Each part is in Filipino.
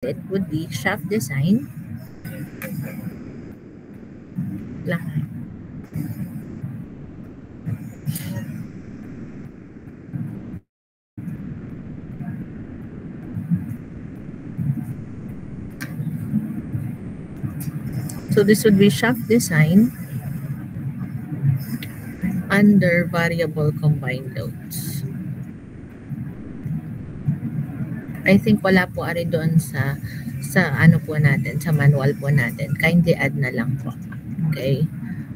it would be shaft design. So this would be shaft design under variable combined loads. I think wala po ari doon sa ano po natin, sa manual po natin. Kindly add na lang po. Okay?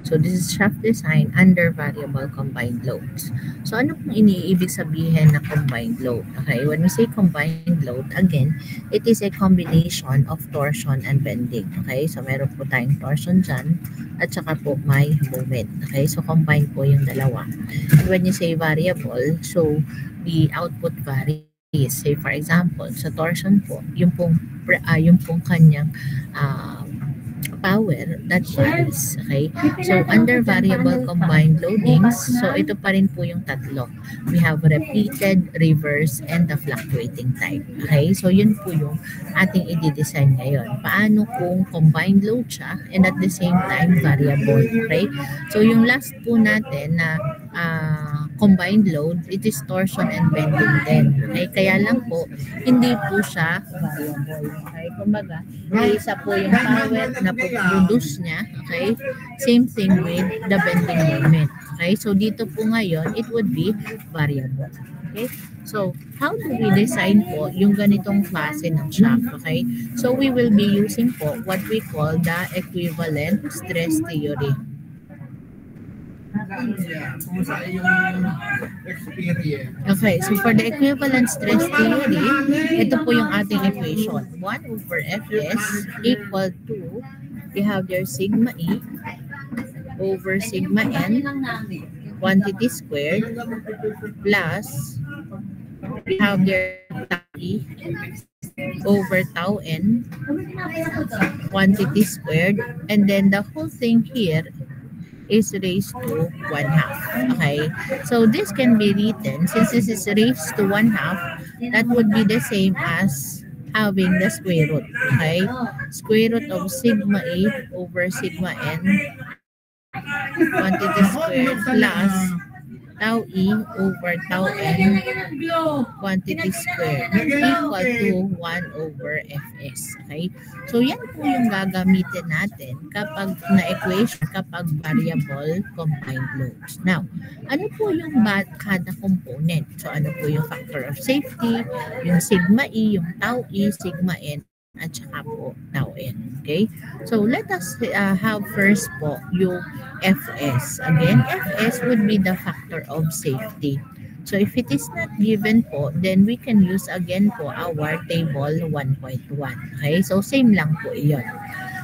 So this is shaft design under variable combined loads. So ano pong iniibig sabihin na combined load? Okay, when we say combined load, again, it is a combination of torsion and bending. Okay, so meron po tayong torsion dyan at saka po may moment. Okay, so combined po yung dalawa. And when you say variable, so the output varies. Say for example, sa torsion po, yung pong kanyang power that varies. Okay? So, under variable combined loadings, so ito pa rin po yung tatlo. We have repeated, reverse, and the fluctuating type. Okay? So, yun po yung ating i-design ngayon. Paano kung combined load siya and at the same time variable. Okay? So, yung last po natin na combined load, it is torsion and bending din. Okay? Kaya lang po, hindi po siya variable. Okay? Kumbaga, isa po yung power na produce niya. Okay? Same thing with the bending moment. Okay? So, dito po ngayon, it would be variable. Okay? So, how do we design po yung ganitong klase ng shaft? Okay? So, we will be using po what we call the equivalent stress theory. Okay, so for the equivalent stress theory, ito po yung ating equation. 1 over Fs equal to, we have your sigma E over sigma N quantity squared plus we have your tau E over tau N quantity squared, and then the whole thing here is raised to 1/2. Okay, so this can be written, since this is raised to 1/2, that would be the same as having the square root. Okay, square root of sigma A over sigma N quantity squared plus tau E over tau N quantity squared equal to 1 over Fs. Okay? So, yan po yung gagamitin natin kapag na-equation, kapag variable combined loads. Now, ano po yung kada component? So, ano po yung factor of safety, yung sigma E, yung tau E, sigma N, at saka po tau N. Okay? So, let us have first po yung Fs. Again, Fs would be the factor of safety. So, if it is not given po, then we can use again po our table 1.1. Okay? So, same lang po iyon.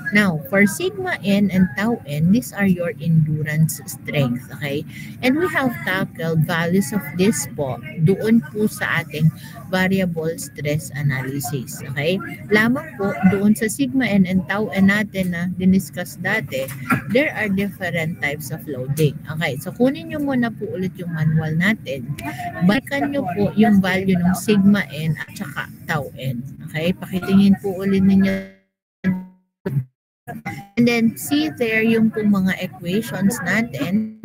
Now, for sigma N and tau N, these are your endurance strength. Okay? And we have tackled values of this po doon po sa ating variable stress analysis. Okay? Lamang po doon sa sigma N and tau N natin na diniscuss dati, there are different types of loading. Okay? So, kunin nyo muna po ulit yung manual natin. Balikan nyo po yung value ng sigma N at saka tau N. Okay? Pakitingin po ulit ninyo. And then, see there yung pong mga equations natin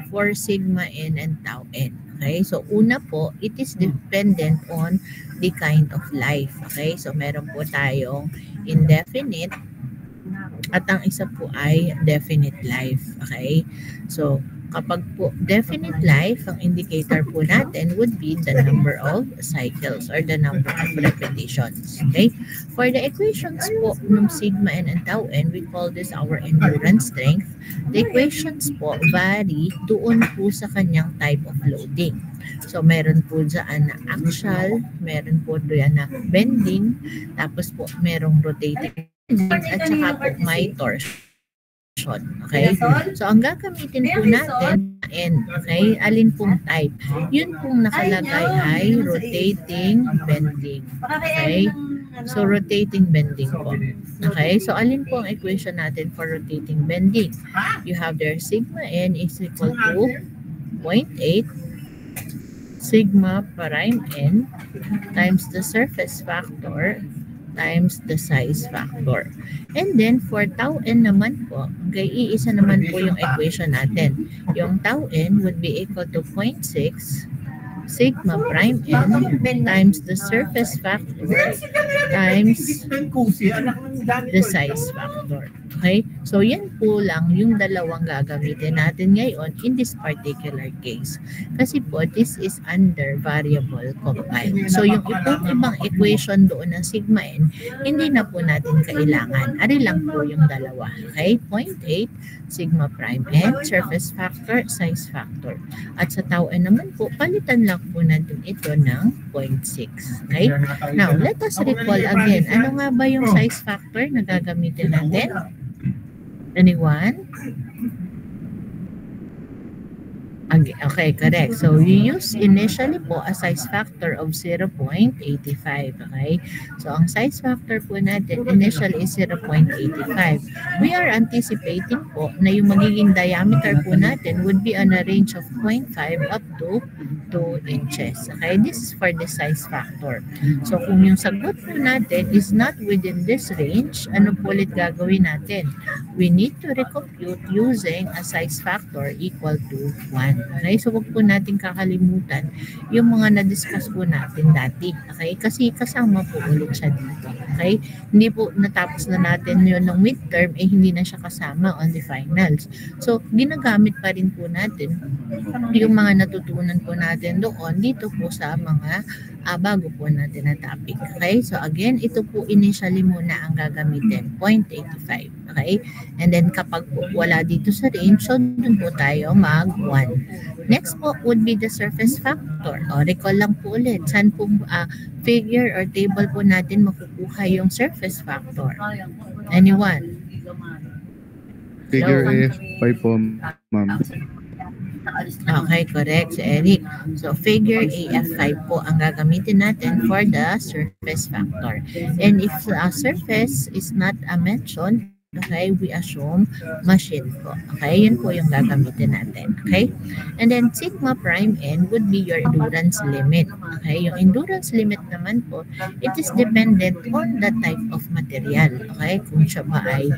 for sigma N and tau N. Okay? So, una po, it is dependent on the kind of life. Okay? So, meron po tayong indefinite at ang isa po ay definite life. Okay? So, kapag po definite life, ang indicator po natin would be the number of cycles or the number of repetitions. Okay? For the equations po ng sigma N and tau N, we call this our endurance strength. The equations po vary doon po sa kanyang type of loading. So, meron po dyan na axial, meron po dyan na bending, tapos po merong rotating, at saka po may torsion. Okay? So, ang gagamitin po natin, N, okay, alin pong type? Yun pong nakalagay ay rotating bending. Okay? So, rotating bending po. Okay? So, alin po ang equation natin for rotating bending? You have there sigma N is equal to 0.8 sigma prime N times the surface factor times the size factor. And then for tau n naman po, okay, iisa naman po yung equation natin. Yung tau n would be equal to 0.6 sigma prime n times the surface factor times the size factor. Okay? So, yan po lang yung dalawang gagamitin natin ngayon in this particular case. Kasi po, this is under variable compile. So, yung ibang equation doon ng sigma n, hindi na po natin kailangan. Ari lang po yung dalawa. Okay? 0.8 sigma prime n, surface factor, size factor. At sa tau n naman po, palitan lang po natin ito ng 0.6. Okay? Now, let us recall again. Ano nga ba yung size factor na gagamitin natin? Anyone? Okay, correct. So, we use initially po a size factor of 0.85. Okay? So, ang size factor po natin initially is 0.85. We are anticipating po na yung magiging diameter po natin would be on a range of 0.5 up to 2 inches. Okay? This is for the size factor. So, kung yung sagot po natin is not within this range, ano po ulit gagawin natin? We need to recompute using a size factor equal to 1. Okay? So, wag po natin kakalimutan yung mga na-discuss po natin dati. Okay? Kasi kasama po ulit siya dito. Okay? Hindi po natapos na natin yun ng midterm, hindi na siya kasama on the finals. So, ginagamit pa rin po natin yung mga natutunan po natin doon dito po sa mga bago po natin na topic. Okay? So, again, ito po initially muna ang gagamitin, 0.85. Okay? And then, kapag po wala dito sa range, so dun po tayo mag-1. Next po would be the surface factor. O, recall lang po ulit. Saan po figure or table po natin makukuha yung surface factor? Anyone? Figure F5 po, ma'am. Okay, correct. So, Eric. So, figure AF5 po ang gagamitin natin for the surface factor. And if surface is not mentioned, okay, we assume machine po. Okay, yun po yung gagamitin natin. Okay? And then, sigma prime n would be your endurance limit. Okay? Yung endurance limit naman po, it is dependent on the type of material. Okay? Kung siya ba ay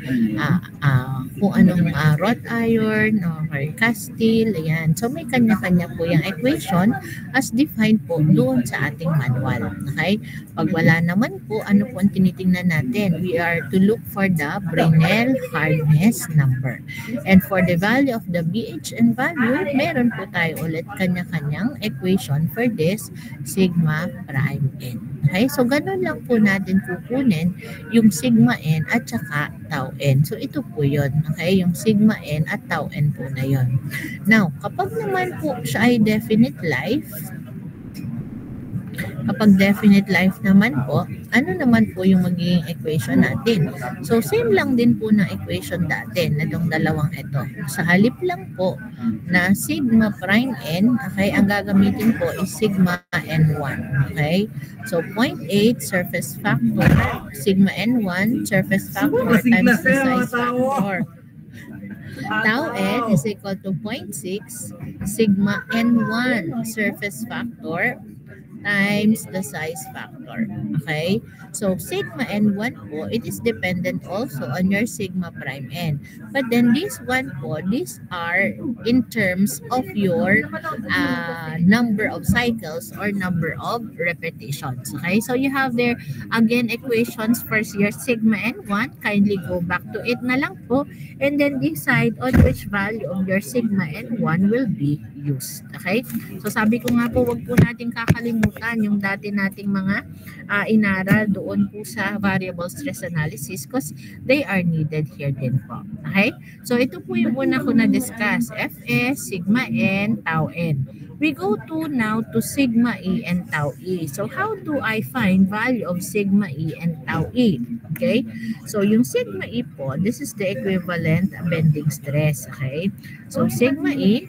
kung anong wrought iron or cast steel, ayan. So, may kanya-kanya po yung equation as defined po doon sa ating manual. Okay? Pag wala naman po, ano po ang tinitingnan natin? We are to look for the Brinell hardness number. And for the value of the BHN value, meron po tayo ulit kanya-kanyang equation for this sigma prime n. Okay? So, ganun lang po natin kukunin yung sigma n at saka tau n. So, ito po yun. Okay? Yung sigma n at tau n po na yun. Now, kapag naman po siya ay definite life, kapag definite life naman po, ano naman po yung magiging equation natin? So, same lang din po ng equation dati na itong dalawang ito. Sa halip lang po na sigma prime n, okay, ang gagamitin po is sigma n1. Okay? So, 0.8 surface factor, sigma n1 surface factor times the size factor. Tau n is equal to 0.6 sigma n1 surface factor times the size factor. Okay? So, sigma n1 po, it is dependent also on your sigma prime n. But then this one po, these are in terms of your number of cycles or number of repetitions. Okay? So, you have there, again, equations for your sigma n1. Kindly go back to it na lang po. And then decide on which value of your sigma n1 will be used. Okay? So, sabi ko nga po, wag po natin kakalimutan yung dati nating mga inaral doon po sa variable stress analysis because they are needed here din po. Okay? So, ito po yung una ko na-discuss. Fs, sigma n, tau n. We go to now to sigma e and tau e. So, how do I find value of sigma e and tau e? Okay? So, yung sigma e po, this is the equivalent bending stress. Okay? So, sigma e,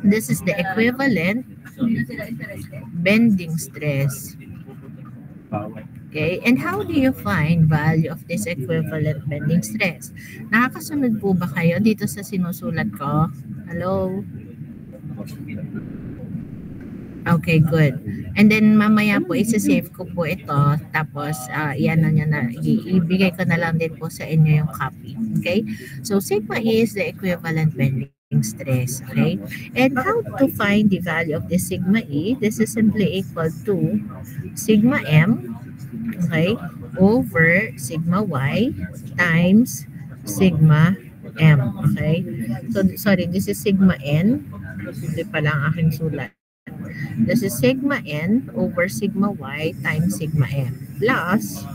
this is the equivalent bending stress. Okay, and how do you find value of this equivalent bending stress? Nakakasunod po ba kayo dito sa sinusulat ko? Hello? Okay, good. And then mamaya po isa-save ko po ito tapos iano niya na ibigay ko na lang din po sa inyo yung copy. Okay? So sigma is the equivalent bending stress. Okay? And how to find the value of the sigma E? This is simply equal to sigma M, okay, over sigma Y times sigma M. Okay? So sorry, this is sigma N. Hindi pala ang aking sulat. This is sigma n over sigma y times sigma m plus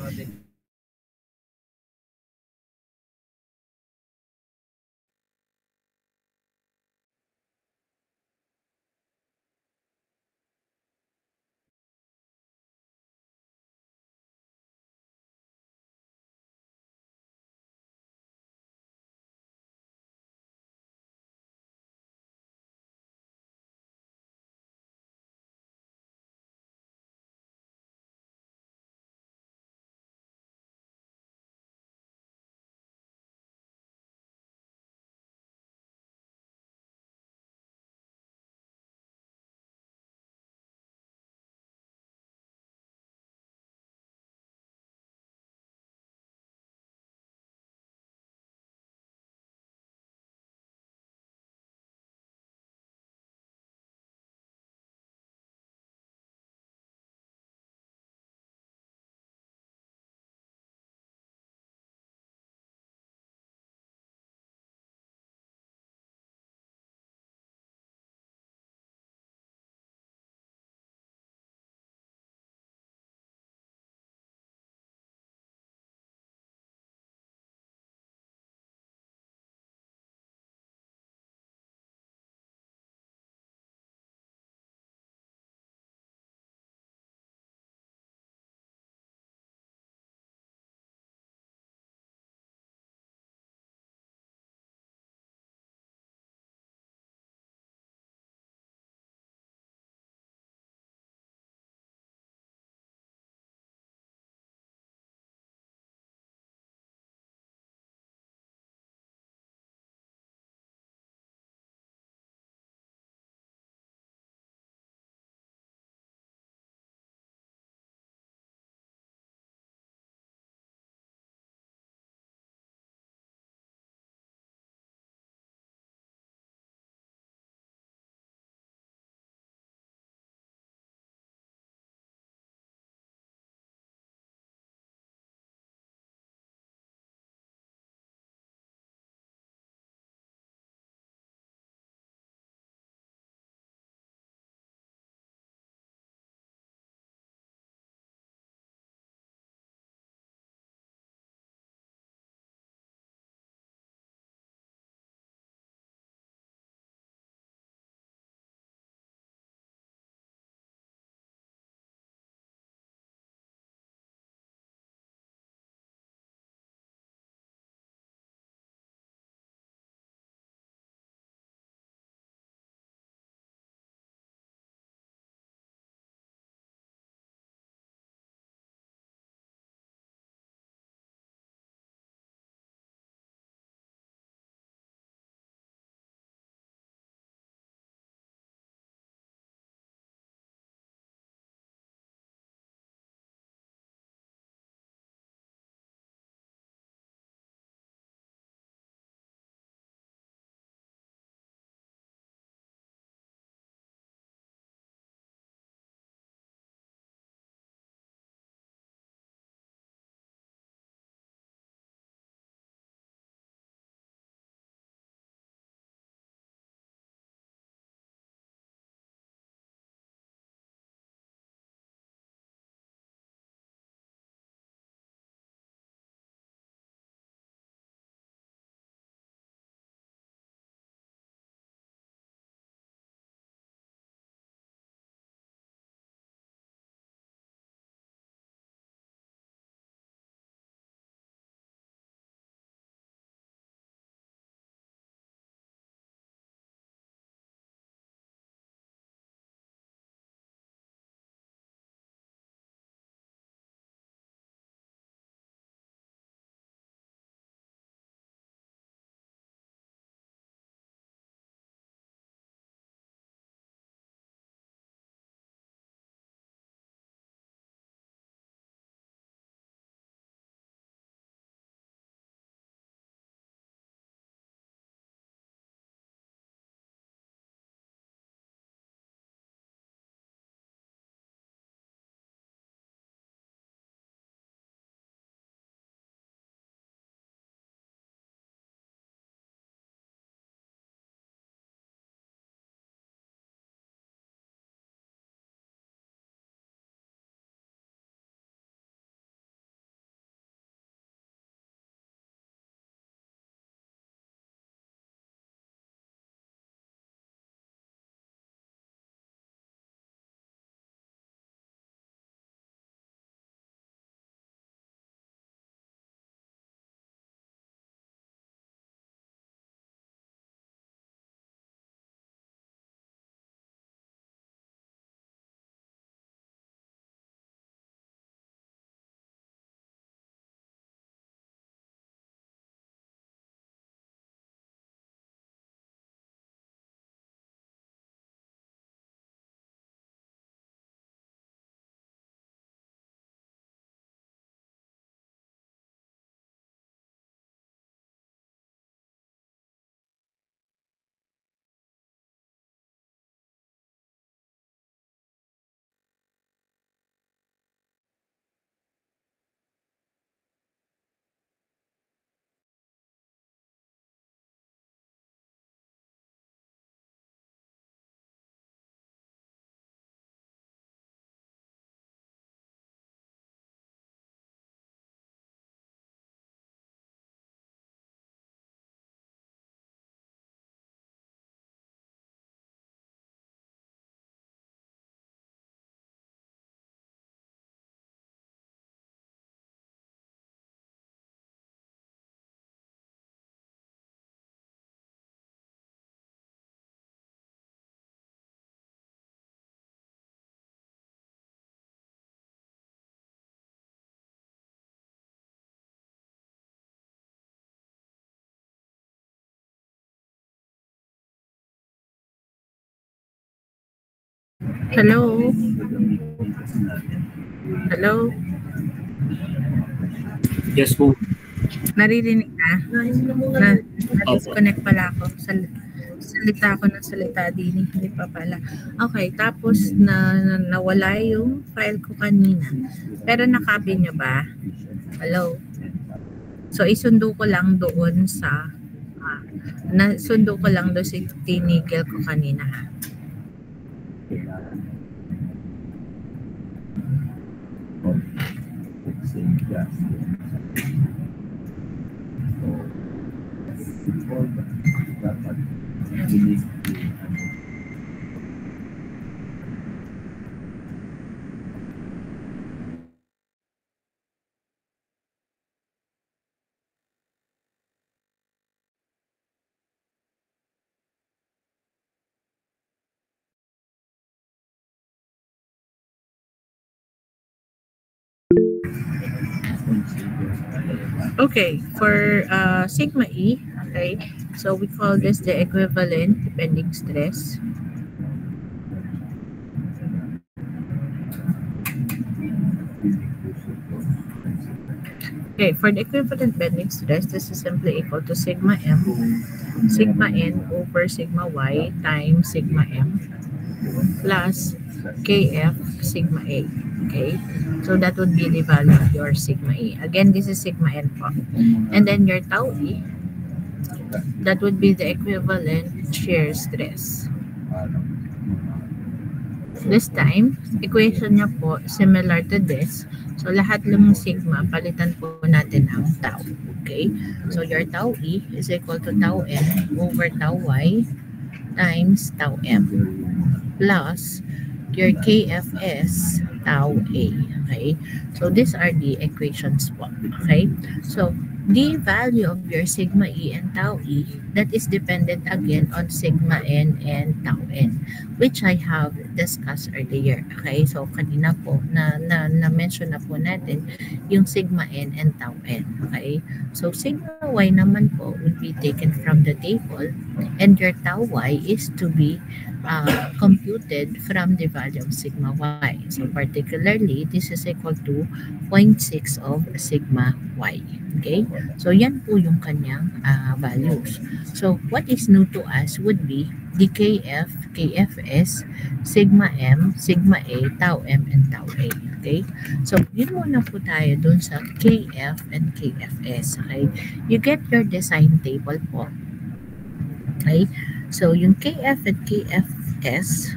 Hello? Hello? Yes po. Naririnig ka? Na-disconnect pala ako. Salita ako ng salita din. Hindi pa pala. Okay, tapos nawala yung file ko kanina. Pero nakopy nyo ba? Hello? So, isundo ko lang doon sa nasundo ko lang doon si tinigil ko kanina. Okay, for sigma E, okay, so we call this the equivalent bending stress. Okay, for the equivalent bending stress, this is simply equal to sigma M, sigma N over sigma Y times sigma M plus Kf sigma A. Okay, so that would be the value of your sigma E. Again, this is sigma N po. And then your tau E, that would be the equivalent shear stress. This time, equation niya po similar to this. So, lahat ng sigma, palitan po natin ang tau. Okay? So, your tau E is equal to tau N over tau Y times tau M plus your KFS tau A. Okay? So, these are the equations po. Okay? So, the value of your sigma E and tau E, that is dependent again on sigma N and tau N, which I have discussed earlier. Okay, so kanina po na-mention na po natin yung sigma N and tau N. Okay, so sigma Y naman po would be taken from the table and your tau Y is to be computed from the value of sigma Y. So particularly, this is equal to 0.6 of sigma Y. Okay, so yan po yung kanyang values. So what is new to us would be the KF, KFS, sigma M, sigma A, tau M, and tau A. Okay, so yun muna po tayo dun sa KF and KFS. Okay, you get your design table po. Okay, so yung KF and KFS,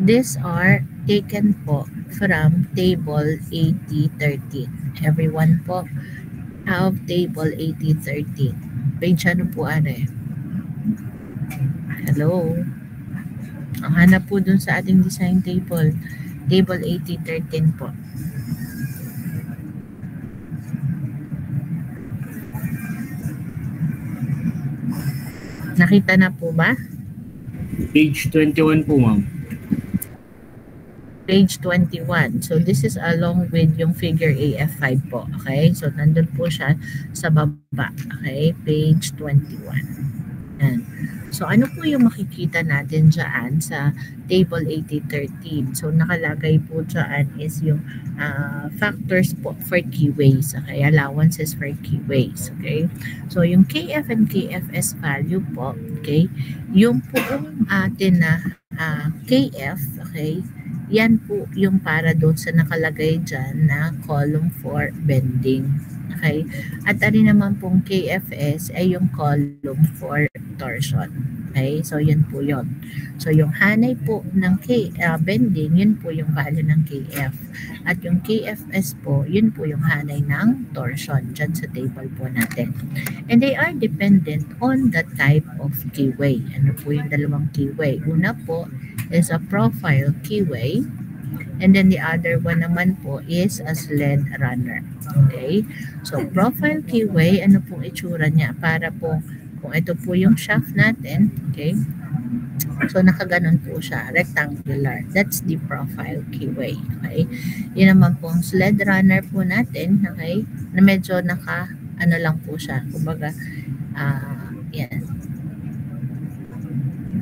these are taken po from table 8013. Everyone po have table 8013. Page ano po Hello? Ang hanap po dun sa ating design table, table 8013 po. Nakita na po ba? Page 21 po, ma'am. Page 21. So, this is along with yung figure AF5 po. Okay? So, nandun po siya sa baba. Okay? Page 21. Yan. So, ano po yung makikita natin dyan sa table 8013? So, nakalagay po dyan is yung factors po for keyways. Okay? Allowances for keyways. Okay? So, yung KF and KFS value po, okay? Yung po atin na KF, okay? Yan po yung para doon sa nakalagay dyan na column for bending. Okay? At ari naman pong KFS ay yung column for torsion. Okay? So, yun po yun. So, yung hanay po ng bending, yun po yung value ng KF. At yung KFS po, yun po yung hanay ng torsion dyan sa table po natin. And they are dependent on the type of keyway. Ano po yung dalawang keyway? Una po is a profile keyway. And then the other one naman po is a sled runner. Okay? So, profile keyway, ano pong itsura niya? Para po, kung ito po yung shaft natin, okay? So, nakaganon po siya, rectangular. That's the profile keyway. Okay? Yun naman pong sled runner po natin, okay? Na medyo ano lang po siya. Kumbaga, yan.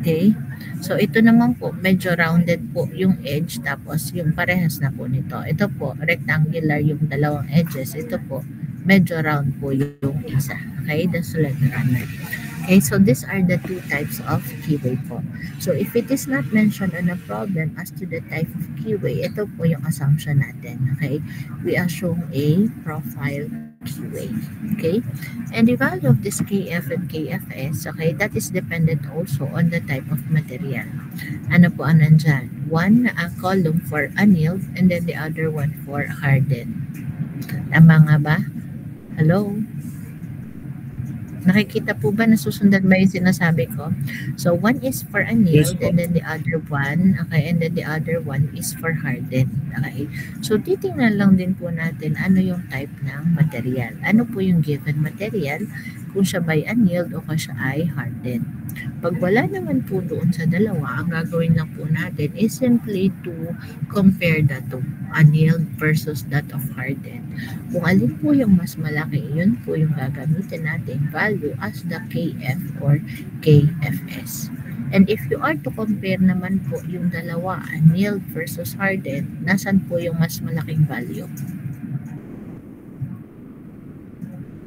Okay? So ito naman po, medyo rounded po yung edge tapos yung parehas na po nito. Ito po, rectangular yung dalawang edges. Ito po, medyo round po yung isa. Okay, the solid runner. Okay, so these are the two types of keyway po. So if it is not mentioned on a problem as to the type of keyway, ito po yung assumption natin. Okay, we assume a profile keyway. Okay, and the value of this KF and KFS, okay, that is dependent also on the type of material. Ano po ang nandyan? One column for annealed and then the other one for hardened. Tama nga ba? Hello? Nakikita po ba, nasusundan ba yung sinasabi ko? So, one is for annealed, Yes po. and then the other one, okay, and then the other one is for hardened. Okay? So, titingnan lang din po natin ano yung type ng material. Ano po yung given material, kung siya by annealed o kung siya ay hardened. Pag wala naman po doon sa dalawa, ang gagawin lang po natin is simply to compare that to annealed versus that of hardened. Kung alin po yung mas malaki, yun po yung gagamitin natin value as the KF or KFS. And if you are to compare naman po yung dalawa, annealed versus hardened, nasan po yung mas malaking value?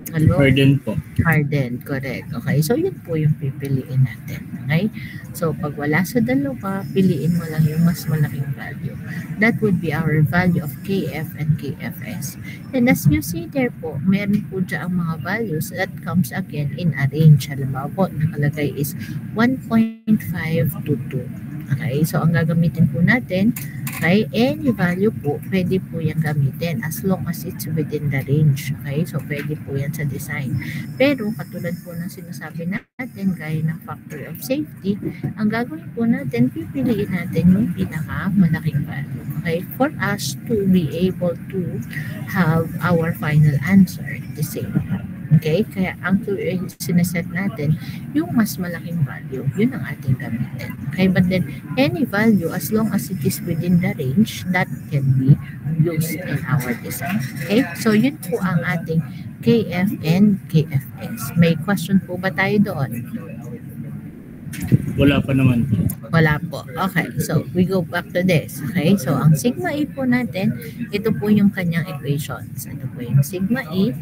Hello? Harden po. Hardened, correct. Okay, so yun po yung pipiliin natin. Okay? So, pag wala sa dalawa, piliin mo lang yung mas malaking value. That would be our value of KF and KFS. And as you see there po, meron po dyan ang mga values that comes again in a range. Alam mo po, nakalagay is 1.5 to 2. Okay, so ang gagamitin po natin, okay, any value po, pwede po yan gamitin as long as it's within the range. Okay, so pwede po yan sa design. Pero katulad po ng sinasabi natin, gaya ng factor of safety, ang gagawin po natin, pipiliin natin yung pinakamalaking value. Okay, for us to be able to have our final answer the same. Okay, kaya ang sineset natin, yung mas malaking value, yun ang ating gamitin. Okay, but then any value as long as it is within the range, that can be used in our design. Okay, so yun po ang ating KF and KFS. May question po ba tayo doon? Wala pa naman po. Wala po. Okay, so we go back to this. Okay, so ang sigma E po natin, ito po yung kanyang equations. Ito po yung sigma E.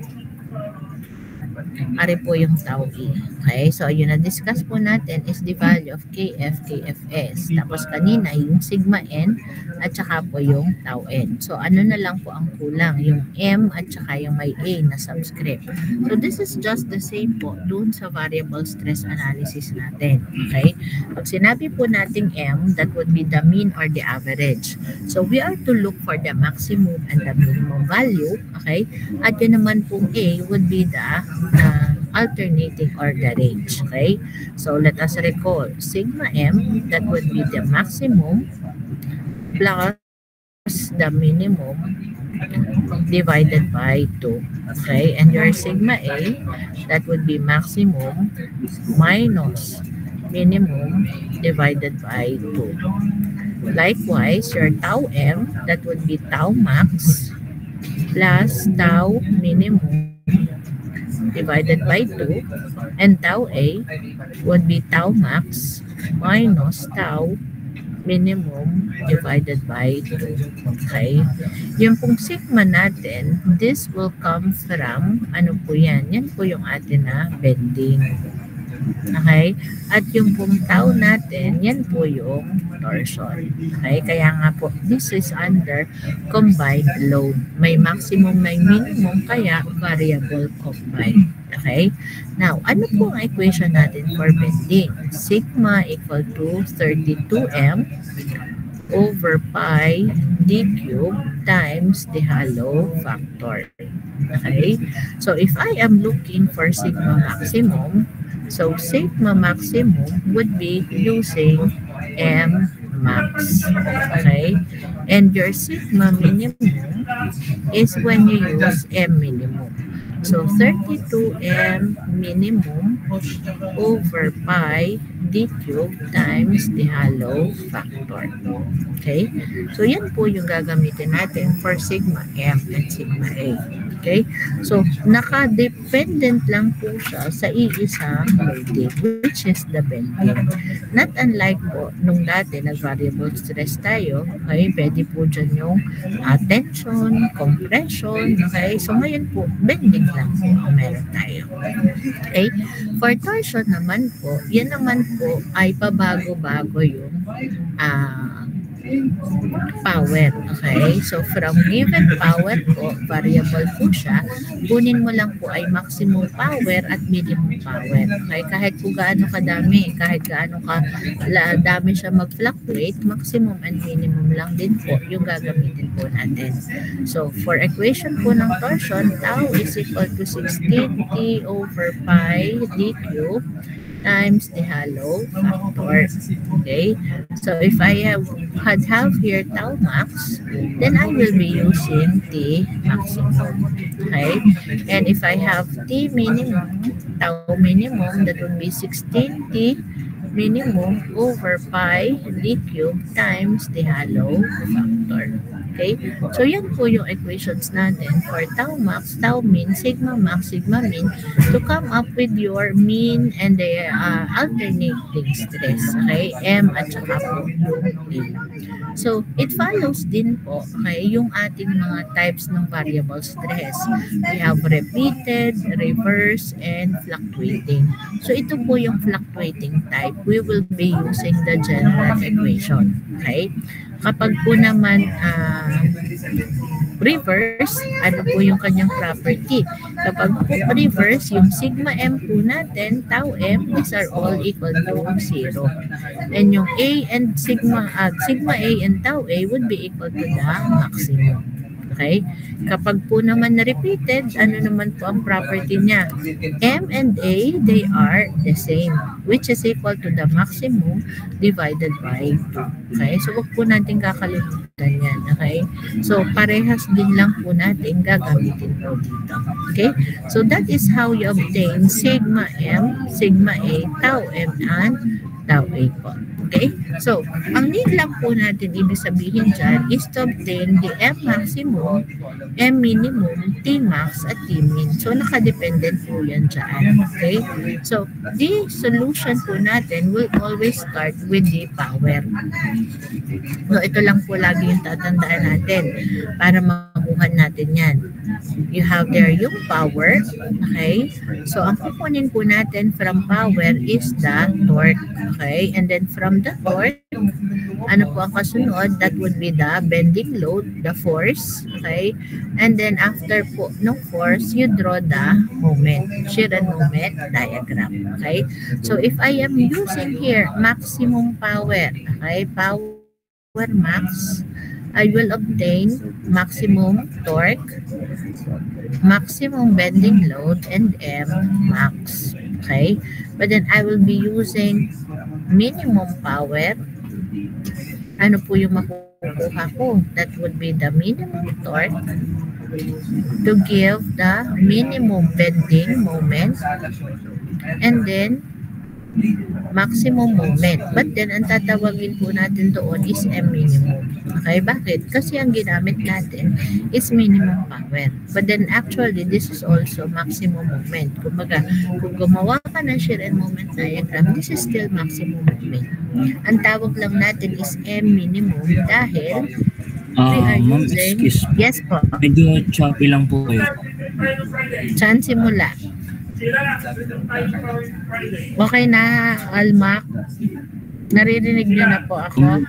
Ari po yung tau E. Okay, so yun na-discuss po natin is the value of KF, KFS. Tapos kanina yung sigma N at saka po yung tau N. So ano na lang po ang kulang? Yung M at saka yung may A na subscript. So this is just the same po dun sa variable stress analysis natin. Okay, pag sinabi po nating M, that would be the mean or the average. So we are to look for the maximum and the minimum value. Okay, at yun naman pong A would be the alternating or the range. Okay, so let us recall sigma M, that would be the maximum plus the minimum divided by 2. Okay, and your sigma A, that would be maximum minus minimum divided by 2. Likewise, your tau M, that would be tau max plus tau minimum divided by 2, and tau A would be tau max minus tau minimum divided by 2. Okay? Yung pong sigma natin, this will come from, ano po yan? Yan po yung atin na bending. Okay? At yung pong tau natin, yan po yung torsion. Okay? Kaya nga po, this is under combined load. May maximum, may minimum, kaya variable combined. Okay? Now, ano po ang equation natin for bending? Sigma equal to 32m over pi d cube times the hollow factor. Okay? So, if I am looking for sigma maximum, so sigma maximum would be using M max. Okay? And your sigma minimum is when you use M minimum. So 32M minimum over pi d cube times the hollow factor. Okay? So, yan po yung gagamitin natin for sigma M and sigma A. Okay? So, naka-dependent lang po siya sa iisang motive, which is the bending. Not unlike po, nung dati nag-variable stress tayo, okay, pwede po dyan yung tension, compression, okay? So, ngayon po, bending lang po ang meron tayo. Okay? For torsion naman po, yan naman po ay pabago-bago yung power. Okay? So, from given power po, variable po siya, kunin mo lang po ay maximum power at minimum power. Okay? Kahit po gaano kadami, kahit gaano dami siya mag-fluctuate, maximum and minimum lang din po yung gagamitin po natin. So, for equation po ng torsion, tau is equal to 16t over pi d cube times the hollow factor. Okay? So, if I have here tau max, then I will be using t maximum. Okay? And if I have t minimum, tau minimum, that would be 16t minimum over pi d cube times the hollow factor. Okay? So, yan po yung equations natin for tau max, tau min, sigma max, sigma min to come up with your mean and the alternating stress. Okay? M at saka po yung A. So, it follows din po, okay, yung ating mga types ng variable stress. We have repeated, reverse, and fluctuating. So, ito po yung fluctuating type. We will be using the general equation. Okay? Kapag po naman reverse, ano po yung kanyang property? Kapag po reverse, yung sigma m po natin, tau m, these are all equal to 0. And yung A and sigma A and tau A would be equal to the maximum. Okay? Kapag po naman na-repeated, ano naman po ang property niya? M and A, they are the same, which is equal to the maximum divided by 2. Okay? So, wag po natin kakalimutan yan. Okay? So, parehas din lang po natin gagamitin po dito. Okay? So, that is how you obtain sigma M, sigma A, tau M, and tau A po. Okay? So, ang need lang po natin ibig sabihin dyan is to obtain the M maximum, M minimum, T max, at T min. So, nakadependent po yan dyan. Okay? So, the solution po natin will always start with the power. So, ito lang po lagi yung tatandaan natin para makuha natin yan. You have there yung power. Okay? So, ang kukunin po natin from power is the torque. Okay? And then from the torque, ano po ang kasunod? That would be the bending load, the force. Okay? And then after po ng force, you draw the moment, shear and moment diagram. Okay? So, if I am using here maximum power, okay? Power max, I will obtain maximum torque, maximum bending load, and M max. Okay? But then I will be using minimum power. Ano po yung makukuha ko? That would be the minimum torque to give the minimum bending moment, and then maximum moment. But then, ang tatawagin po natin doon is M minimum. Okay, bakit? Kasi ang ginamit natin is minimum power. But then, actually, this is also maximum moment. Kumbaga, kung gumawa ka ng shear and moment diagram, this is still maximum moment. Ang tawag lang natin is M minimum dahil we are using... Yes po. Medyo choppy lang po kayo. Saan simula? Okay na, Almac? Naririnig niyo na po ako?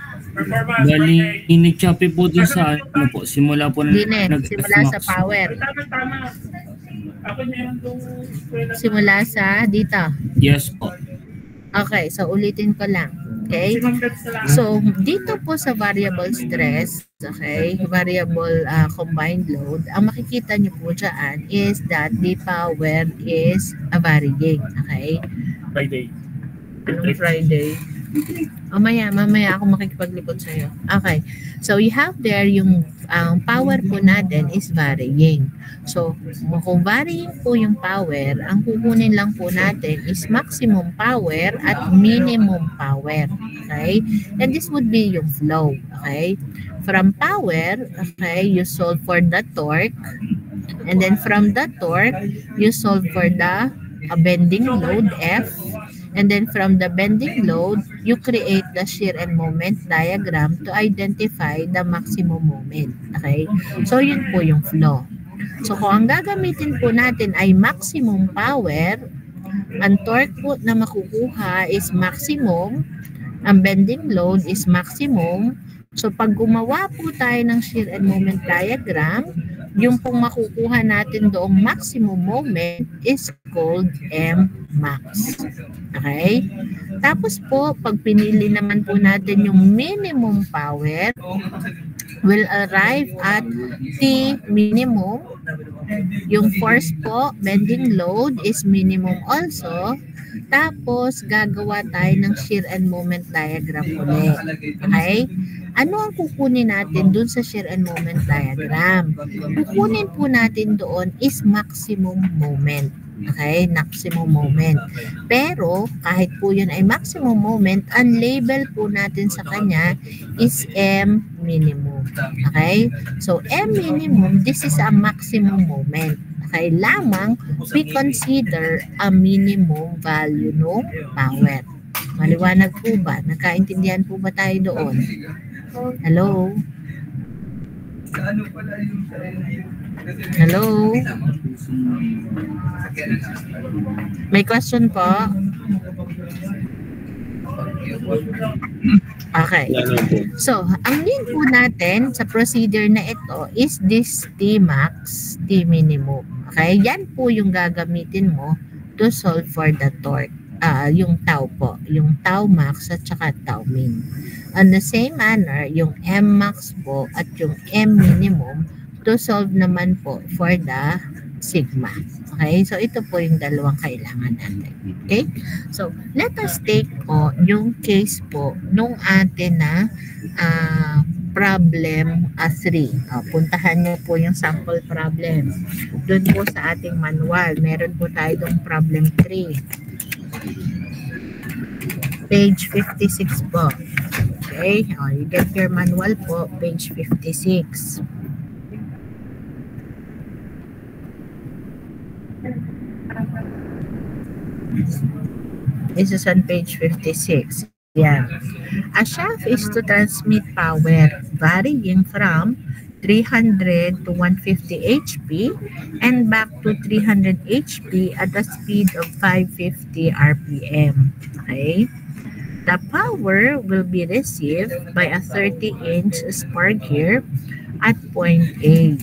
Bali, ini-choppy po dun sa ano po, simula po simula sa power. Simula sa dito. Yes po. Okay, so ulitin ko lang. Okay? So, dito po sa variable stress, okay, variable combined load, ang makikita nyo po dyan is that the power is varying. Okay? Friday. Anong Friday? Mamaya ako makikipaglikod sa'yo. Okay. So, you have there yung power po natin is varying. So, kung varying po yung power, ang kukunin lang po natin is maximum power at minimum power. Okay? And this would be yung flow. Okay? From power, okay, you solve for the torque. And then from the torque, you solve for the bending load F. And then from the bending load, you create the shear and moment diagram to identify the maximum moment. Okay? So, yun po yung flow. So, kung ang gagamitin po natin ay maximum power, ang torque po na makukuha is maximum, ang bending load is maximum. So, pag gumawa po tayo ng shear and moment diagram, yung pong makukuha natin doong maximum moment is called M max. Okay? Tapos po, pag pinili naman po natin yung minimum power, will arrive at T minimum. Yung force po, bending load is minimum also. Tapos, gagawa tayo ng shear and moment diagram ulit. Okay? Ano ang kukunin natin dun sa shear and moment diagram? Kukunin po natin doon is maximum moment. Okay? Maximum moment. Pero, kahit po yun ay maximum moment, ang label po natin sa kanya is M minimum. Okay? So, M minimum, this is a maximum moment. Okay? Lamang, we consider a minimum value ng power. Maliwanag po ba? Nakaintindihan po ba tayo doon? Hello? Hello? May question po? Okay. So, ang need po natin sa procedure na ito is this T max, T minimum. Okay? Yan po yung gagamitin mo to solve for the torque. Yung tau po. Yung tau max at saka tau min. On the same manner, yung M max po at yung M minimum to solve naman po for the sigma. Okay? So, ito po yung dalawang kailangan natin. Okay? So, let us take po yung case po nung atin na problem 3. Puntahan nyo po yung sample problem. Doon po sa ating manual. Meron po tayo dong problem 3. Page 56 po. Okay? You get your manual po, page 56. This is on page 56. Yeah. A shaft is to transmit power varying from 300 to 150 HP and back to 300 HP at a speed of 550 RPM. Okay? The power will be received by a 30-inch spar gear at point A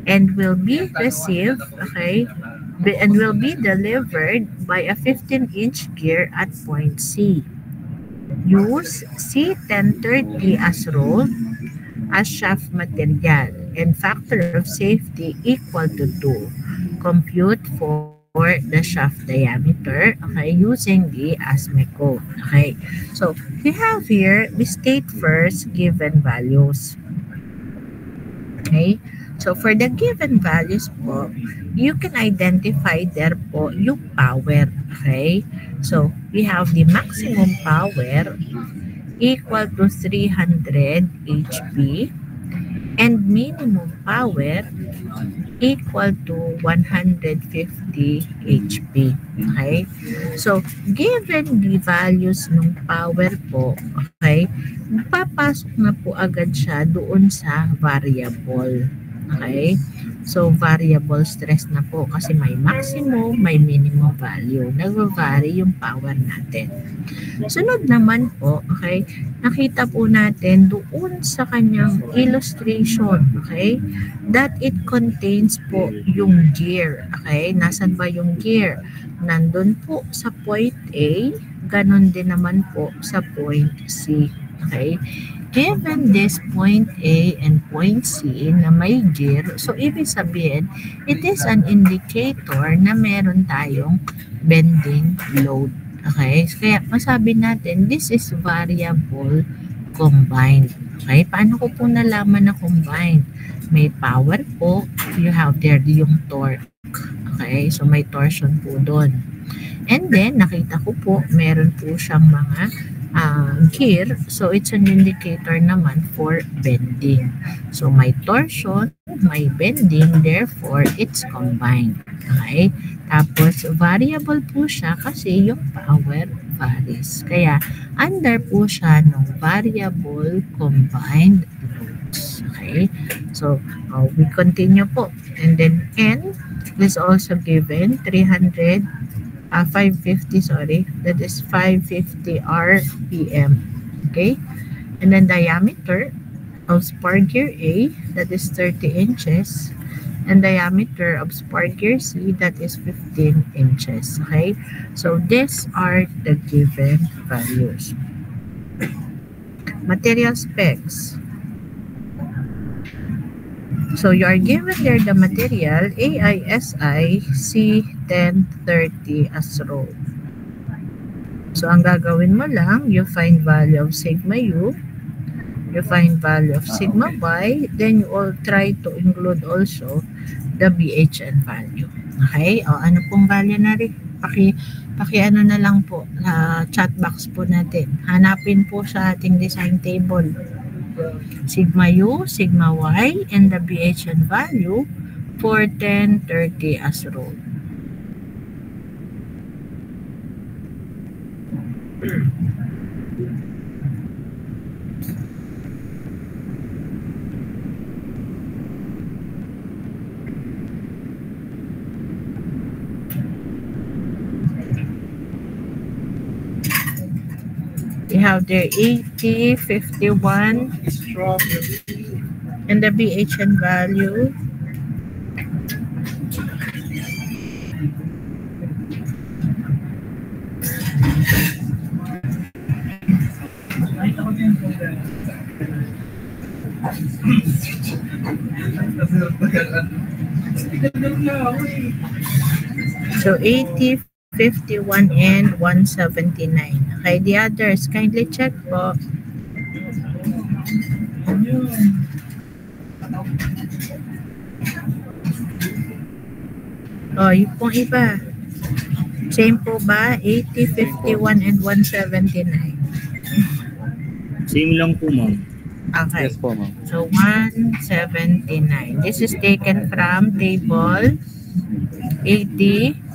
and will be received, okay, and will be delivered by a 15-inch gear at point C. Use C1030 as roll as shaft material and factor of safety equal to 2. Compute for the shaft diameter, okay, using the ASME code. Okay, so we have here, we state first given values. Okay, so for the given values po, you can identify there po yung power. Okay, so we have the maximum power equal to 300 HP and minimum power equal to 150 HP. Okay? So, given the values ng power po, okay, papasok na po agad siya doon sa variable. Okay? So, variable stress na po kasi may maximum, may minimum value. Nag-vary yung power natin. Sunod naman po, okay, nakita po natin doon sa kanyang illustration, okay, that it contains po yung gear, okay, nasan ba yung gear? Nandun po sa point A, ganon din naman po sa point C, okay. Given this point A and point C na may gear, so ibig sabihin, it is an indicator na meron tayong bending load. Okay? Kaya masabi natin, this is variable combined. Okay? Paano ko po nalaman na combined? May power po. You have there yung torque. Okay? So, may torsion po doon. And then, nakita ko po, meron po siyang mga gear. So, it's an indicator naman for bending. So, may torsion, may bending, therefore, it's combined. Okay? Tapos, variable po siya kasi yung power varies. Kaya, under po siya ng variable combined loads. Okay? So, we continue po. And then, N is also given 550, sorry. That is 550 RPM. Okay? And then, diameter of spar gear A, that is 30 inches. And diameter of spar gear C, that is 15 inches. Okay? So, these are the given values. Material specs. So, you are given there the material AISI C1030 as roll. So, ang gagawin mo lang, you find value of sigma U, you find value of sigma Y, then you all try to include also the BHN value. Okay? O, ano pong value na rin? Paki ano na lang po, chat box po natin. Hanapin po sa ating design table. Sigma U, sigma Y, and the BHN value for 1030 as roll. We have there 80, 51, and the BHN value. So 80, 51, and 179. Okay, the others, kindly check po. Oh, yung pong iba. Same po ba? 80, 51, and 179. Same lang po, ma'am. Okay. Yes po, ma'am. So, 179. This is taken from table 80.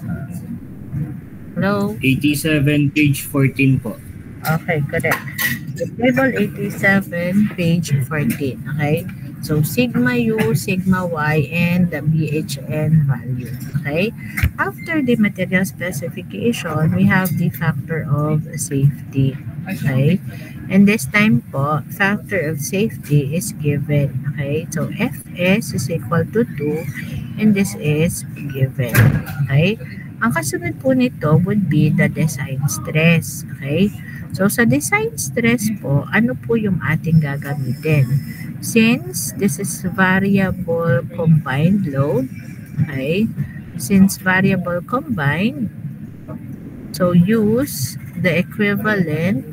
Hello? 87, page 14 po. Okay, correct. So, table 87, page 14. Okay? So, sigma U, sigma Y, and the BHN value. Okay? After the material specification, we have the factor of safety. Okay? And this time po, factor of safety is given. Okay? So, Fs is equal to 2, and this is given. Okay? Ang kasunod po nito would be the design stress. Okay? So, sa design stress po, ano po yung ating gagamitin? Since this is variable combined load, okay? Since variable combined, so use the equivalent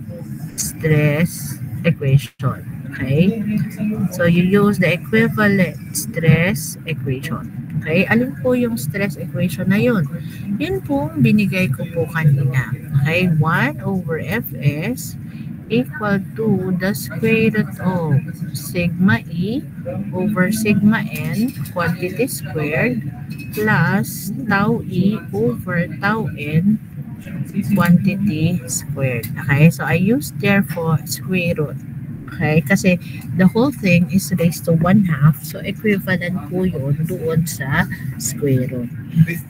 stress equation. Okay? So, you use the equivalent stress equation. Okay? Alin po yung stress equation na yun? Yun po binigay ko po kanina. Okay? 1 over Fs equal to the square root of sigma E over sigma N quantity squared plus tau E over tau N quantity squared. Okay? So, I use therefore square root. Okay? Kasi the whole thing is raised to 1/2. So, equivalent po yun doon sa square root.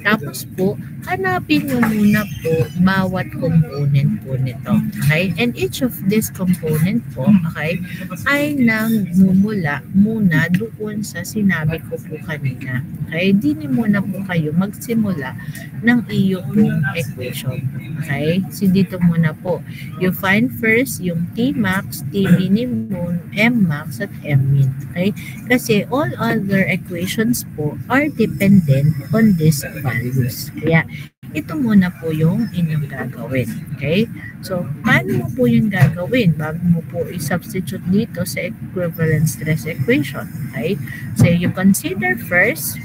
Tapos po, hanapin nyo muna po bawat component po nito. Okay? And each of this component po, okay, ay nangmumula muna doon sa sinabi ko po kanina. Okay? Di muna po kayo magsimula ng iyo pong equation. Okay? So, dito muna po. You find first yung Tmax, Tminimum, Mmax, at Mmin. Okay? Kasi all other equations po are dependent on these values. Kaya, ito muna po yung inyong gagawin. Okay? So, paano mo po yung gagawin bago mo po i-substitute dito sa equivalent stress equation? Okay? So, you consider first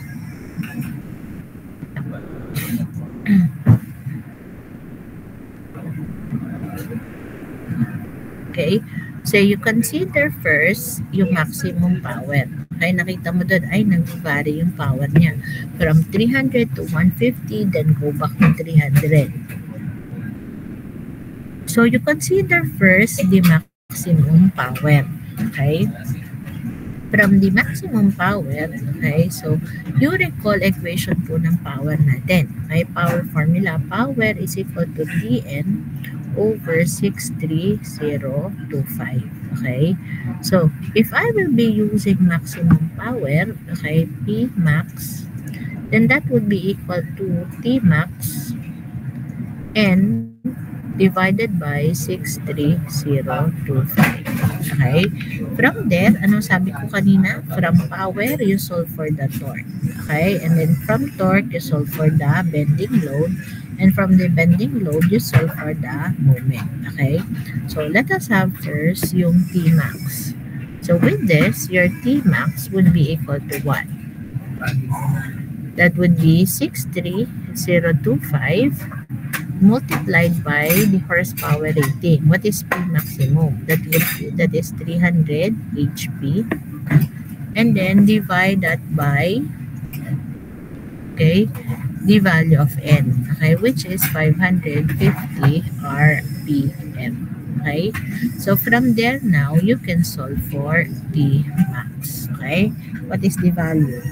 okay? So, you consider first yung maximum power. Okay, nakita mo doon, ay, nag-vary yung power niya. From 300 to 150, then go back to 300. So, you consider first the maximum power. Okay? From the maximum power, okay, so, you recall equation po ng power natin. Okay, power formula, power is equal to Tn over 63025. Okay, so if I will be using maximum power, okay, P max, then that would be equal to T max N divided by 63025. Okay, from there, anong sabi ko kanina? From power, you solve for the torque. Okay, and then from torque, you solve for the bending load. And from the bending load, you solve for the moment. Okay? So, let us have first yung Tmax. So, with this, your Tmax would be equal to what? That would be 63025 multiplied by the horsepower rating. What is P maximum? That is 300 HP. And then, divide that by, okay, the value of N, okay, which is 550 RPM. Okay, so from there now, you can solve for the max. Okay, what is the value?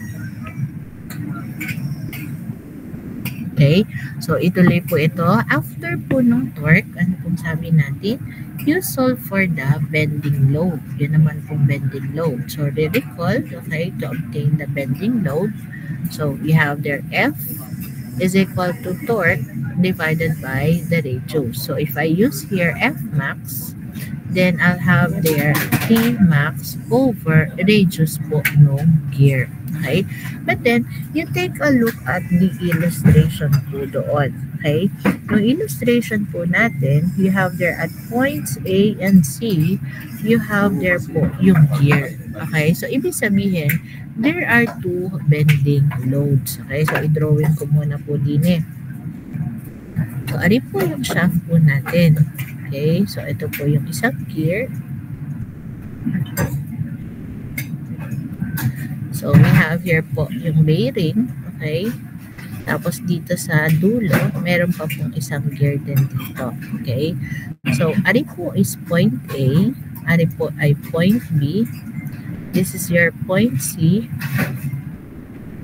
Okay, so ituloy po ito. After po ng torque, ano pong sabi natin? You solve for the bending load. Yun naman pong bending load. So, recall, okay, to obtain the bending load. So, we have there F is equal to torque divided by the radius. So, if I use here F max, then I'll have there T max over radius po ng gear. Okay? But then, you take a look at the illustration po doon. Okay? Yung illustration po natin, you have there at points A and C, you have there po yung gear. Okay? So, ibig sabihin, there are two bending loads. Okay? So, i-drawing ko muna po din eh. So, ari po yung shaft po natin. Okay? So, ito po yung isang gear. So, we have here po yung bearing. Okay? Tapos, dito sa dulo, meron pa pong isang gear din dito. Okay? So, ari po is point A. Ari po ay point B. This is your point C.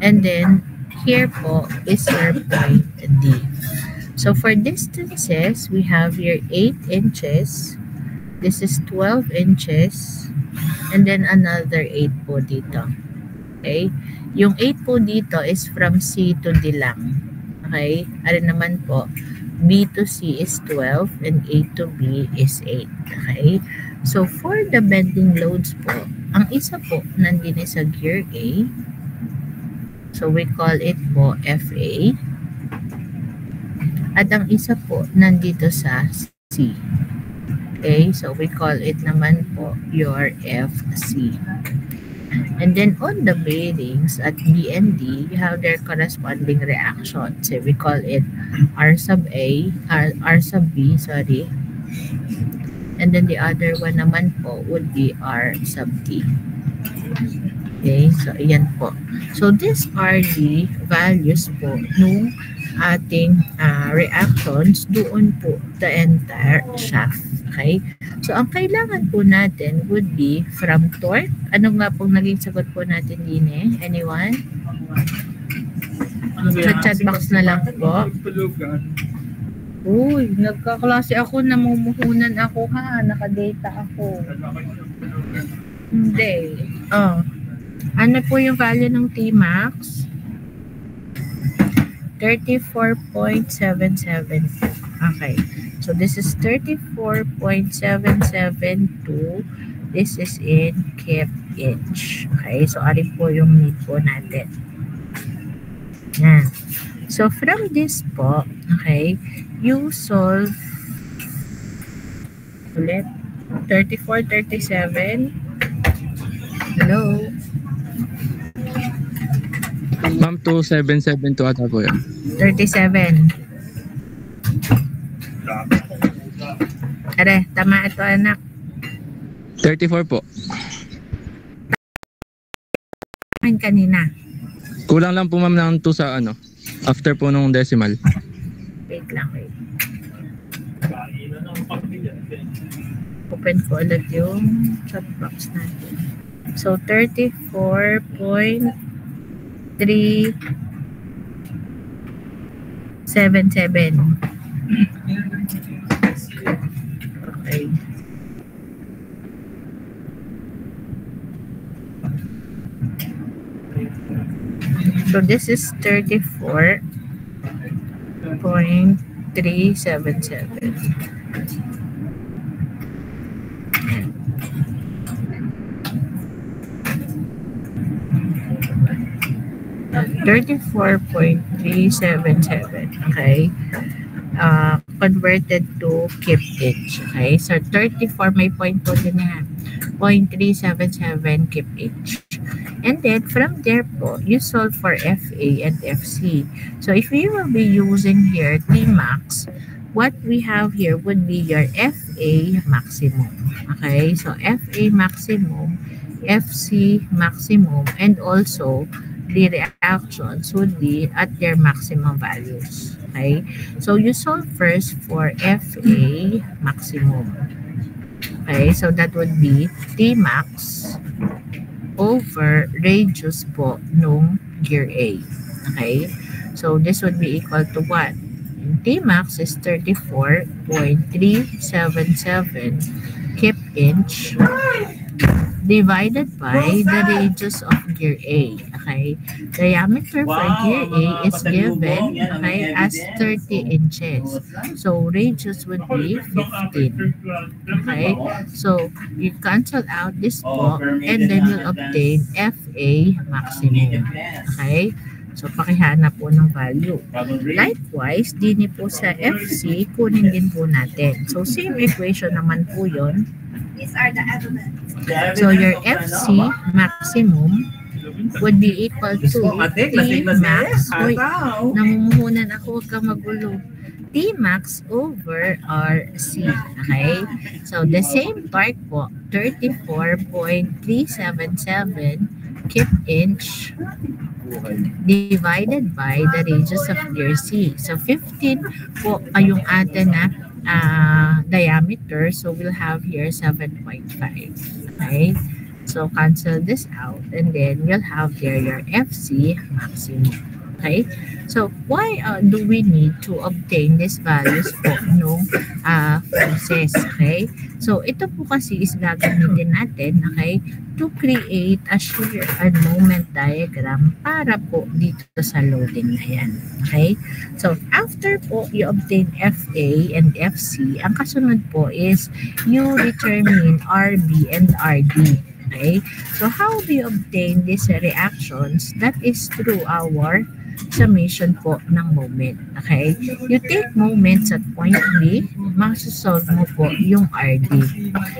And then, here po is your point D. So, for distances, we have here 8 inches. This is 12 inches. And then, another 8 po dito. Okay? Yung 8 po dito is from C to D lang. Okay? Ari naman po, B to C is 12 and A to B is 8. Okay? So, for the bending loads po, ang isa po nandun sa gear A. So, we call it po FA. At ang isa po nandito sa C. Okay? So, we call it naman po your FC. And then, on the bearings at B and D, you have their corresponding reactions. So, we call it R sub A, R sub B, sorry. And then, the other one naman po would be R sub T. Okay, so, ayan po. So, these are the values po nung ating reactions doon po the entire shaft. Okay? So, ang kailangan po natin would be from torque. Ano nga pong naging sagot po natin din eh? Anyone? Sa chat box na lang po. Uy, nagkaklase ako, namumuhunan ako ha. Nakadata ako. Hindi. Oh. Ano po yung value ng Tmax? 34.772. Okay. So, this is 34.772. This is in kip inch. Okay. So, ari po yung need po natin. Yan. So from this po, okay, you solve ulit 34, 37. Hello? Ma'am, 2772 ata po yan. 37. Are, tama ito anak. 34 po. Kanina. Kulang lang po ma'am ng 2 sa ano. After po nung decimal. Wait lang, wait. Open ko ulit yung chat box natin. So, 34.377. Okay. So this is 34.377. Okay. Converted to keep each. Okay. So 34 may point po din yan. 0.377 keep each. And then from there po, you solve for FA and FC. So if you will be using here Tmax, what we have here would be your FA maximum. Okay. So FA maximum, FC maximum, and also the reactions would be at their maximum values. Okay, so you solve first for FA maximum. Okay, so that would be Tmax over radius po nung gear A. Okay, so this would be equal to what? Tmax is 34.377 kip inch divided by the radius of gear A. Okay, diameter for gear A is given, okay, as 30 inches. So radius would be 15. Okay, so you cancel out this po and then you'll obtain FA maximum. Okay, so pakihanap po ng value. Likewise, din po sa FC, kunin din po natin. So same equation naman po yun. These are the evidence. So your FC maximum would be equal to Tmax. Uy, namumuhunan ako, huwag ka magulo. Tmax over RC. Okay? So the same part po, 34.377 kip inch divided by the radius of gear C. So 15 po ay yung atin na diameter, so we'll have here 7.5. Okay, so cancel this out and then we'll have there your FC maximum. Okay, so why do we need to obtain these values po nung process? Okay, so ito po kasi is gagamitin natin, okay, to create a shear and moment diagram para po dito sa loading na yan. Okay? So, after po you obtain FA and FC, ang kasunod po is you determine RB and RD. Okay? So, how do you obtain these reactions? That is through our summation po ng moment. Okay? You take moments at point B, masasolve mo po yung RD.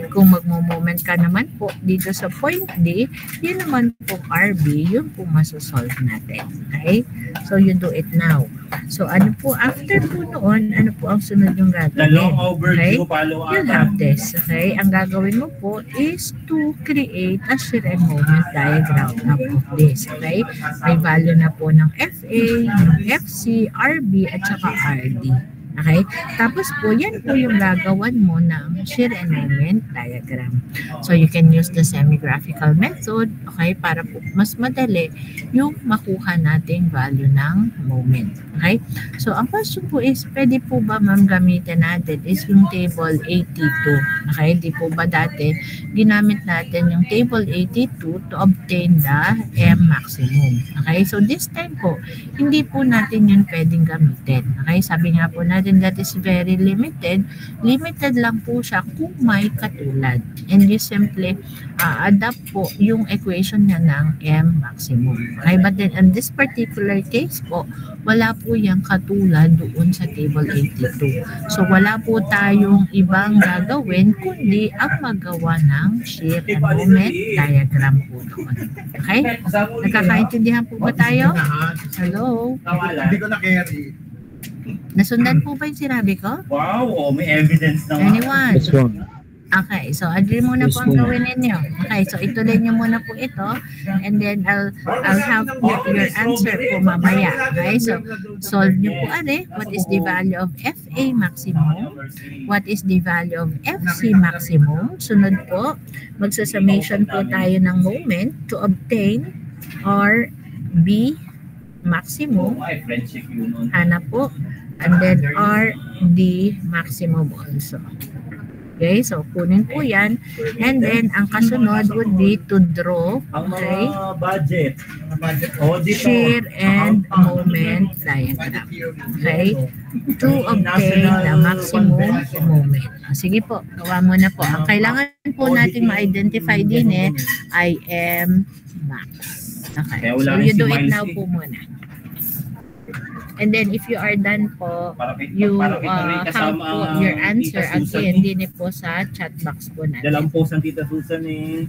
Kung magmo-moment ka naman po dito sa point D, yun naman po RB, yun po masasolve natin. Okay? So, you do it now. So, ano po, after po noon, ano po ang sunod yung gagawin? Okay? You'll have this. Okay? Ang gagawin mo po is to create a shear and moment diagram of this. Okay? May value na po ng FA, ng FC, RB, at saka RD. Okay? Tapos po, yan po yung gagawan mo ng shear and moment diagram. So, you can use the semi-graphical method, okay, para po mas madali yung makuha nating value ng moment. Okay? So, ang question po is, pwede po ba ma'am gamitin natin is yung table 82? Okay? Di po ba dati ginamit natin yung table 82 to obtain the M maximum? Okay? So, this time po, hindi po natin yun pwedeng gamitin. Okay? Sabi nga po natin something that is very limited, limited lang po siya kung may katulad. And you simply adapt po yung equation niya ng M maximum. Okay? But then in this particular case po, wala po yung katulad doon sa table 82. So wala po tayong ibang gagawin kundi ang magawa ng shear and moment diagram po doon. Okay? Nakakaintindihan po ba tayo? Hello? Hindi ko na-carry. Nasundan po ba yung sinabi ko? Wow, may evidence na. Anyone? Yes po. Okay, so agree muna po ang gawin ninyo. Okay, so ituloy nyo muna po ito and then I'll have your answer po mamaya. Okay, so solve nyo po what is the value of FA maximum? What is the value of FC maximum? Sunod po, magsa-summation po tayo ng moment to obtain RB maximum. Hanap po. And then RD maximum also. Okay, so kunin po yan. And then, ang kasunod would be to draw, okay, Budget. shear and moment diagram. Okay, to obtain the maximum moment. Sige po, gawa mo na po. Ang kailangan po natin ma-identify din ay M max. Okay, so you do it now po muna. And then if you are done po, you have po your answer again din po sa chat box po natin. Dalang post ng Tita Susan eh.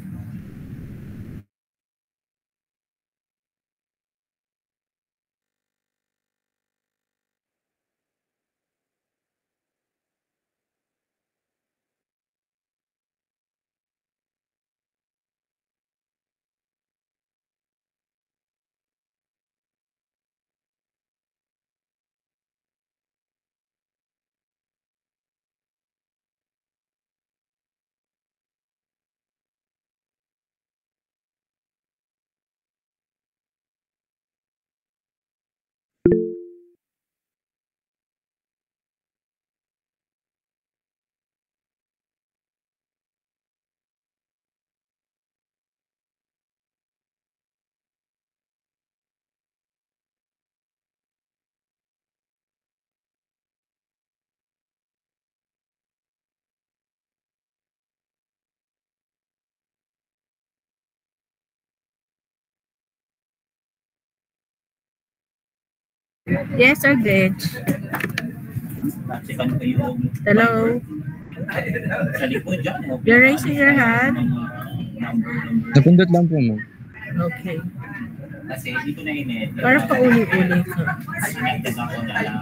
Yes, or Gretch? Nasikan ko yung Hello? sa likod dyan. You're raising your hand? Napindot lang po ma'am. Okay. Kasi hindi ko na in-edit. Parang pauli-uli ka. Sinagdag ako na lang.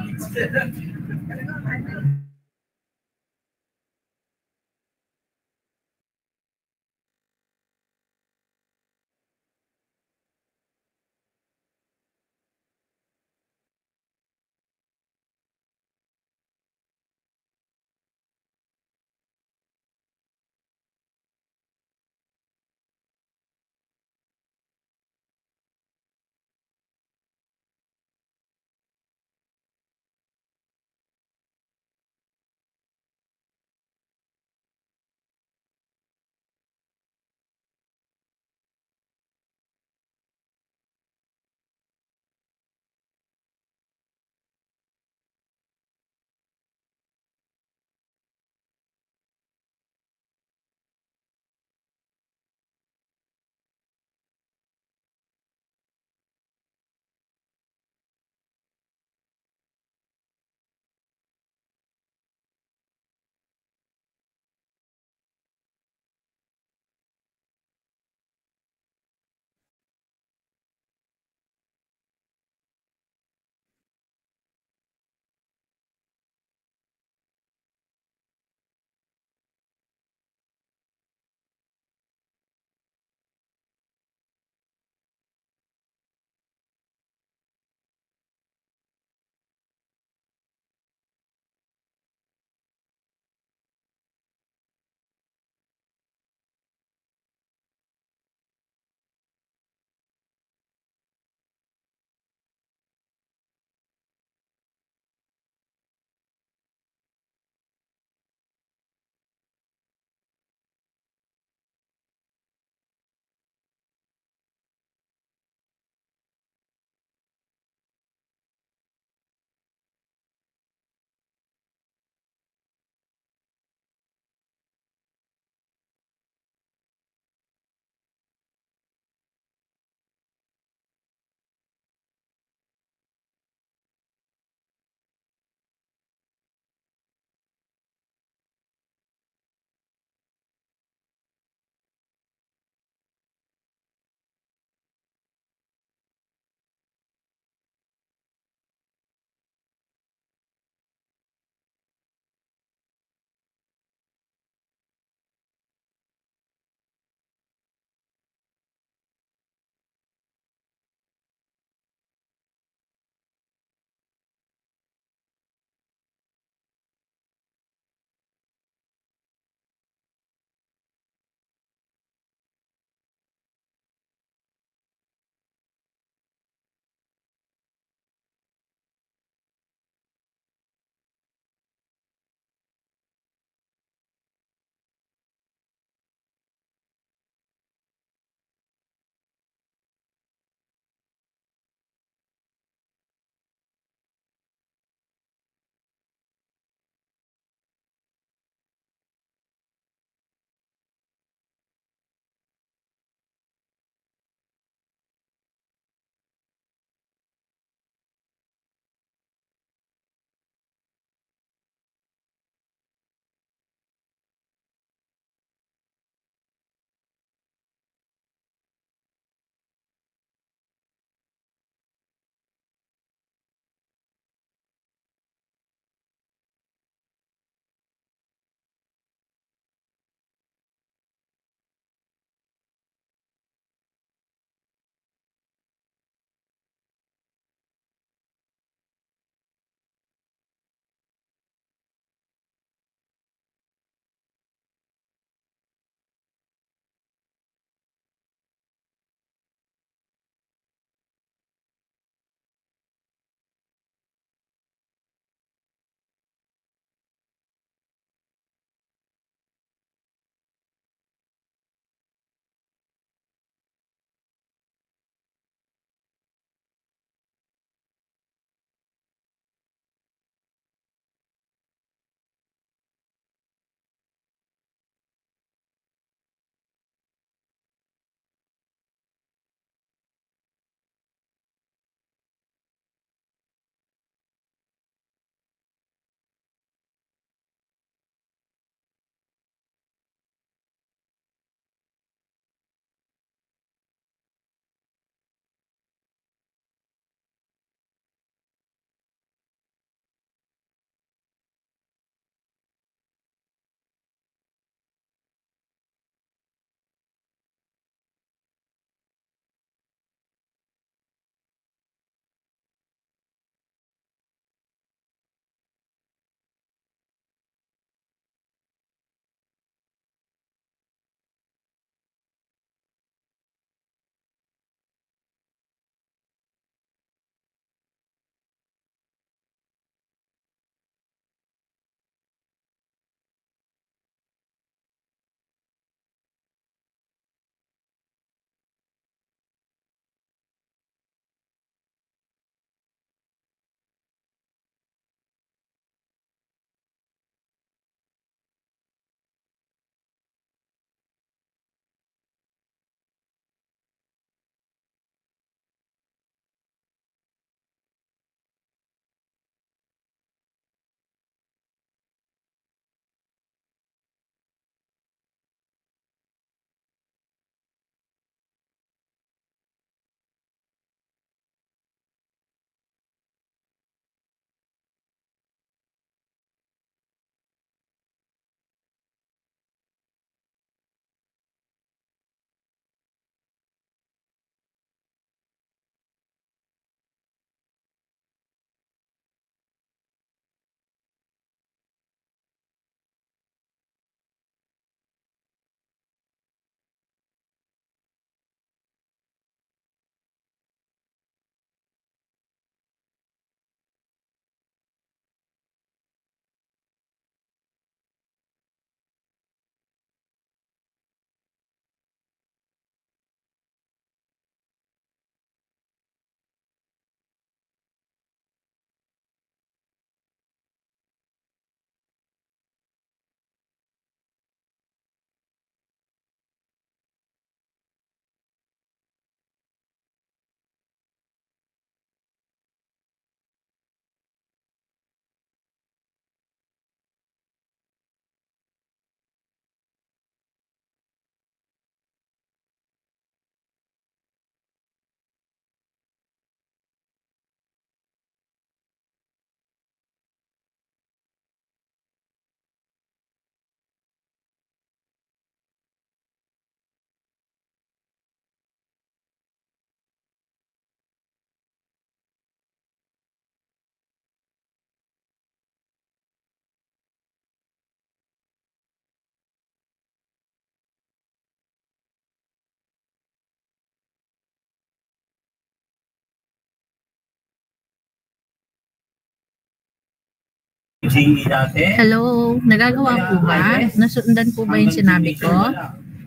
GE dati. Hello, nagagawa po ba? Nasundan po ba yung sinabi ko?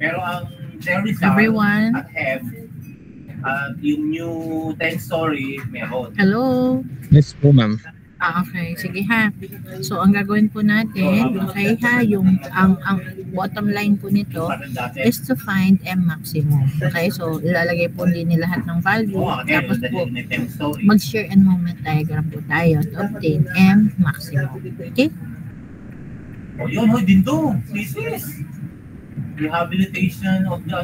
Pero ang their result Everyone? at F, yung new 10 story, meron. Hello? Yes po, ma'am. Okay, sige ha. So ang gagawin po natin, okay ha, yung ang bottom line po nito Parang dati. is to find M maximum. Okay, so ilalagay po din ni lahat ng value. Oo, Tapos po, yung 10 story. mag-share and moment diagram po tayo to obtain M maximum. Okay? O yun, hoy, din to. Thesis. Rehabilitation of the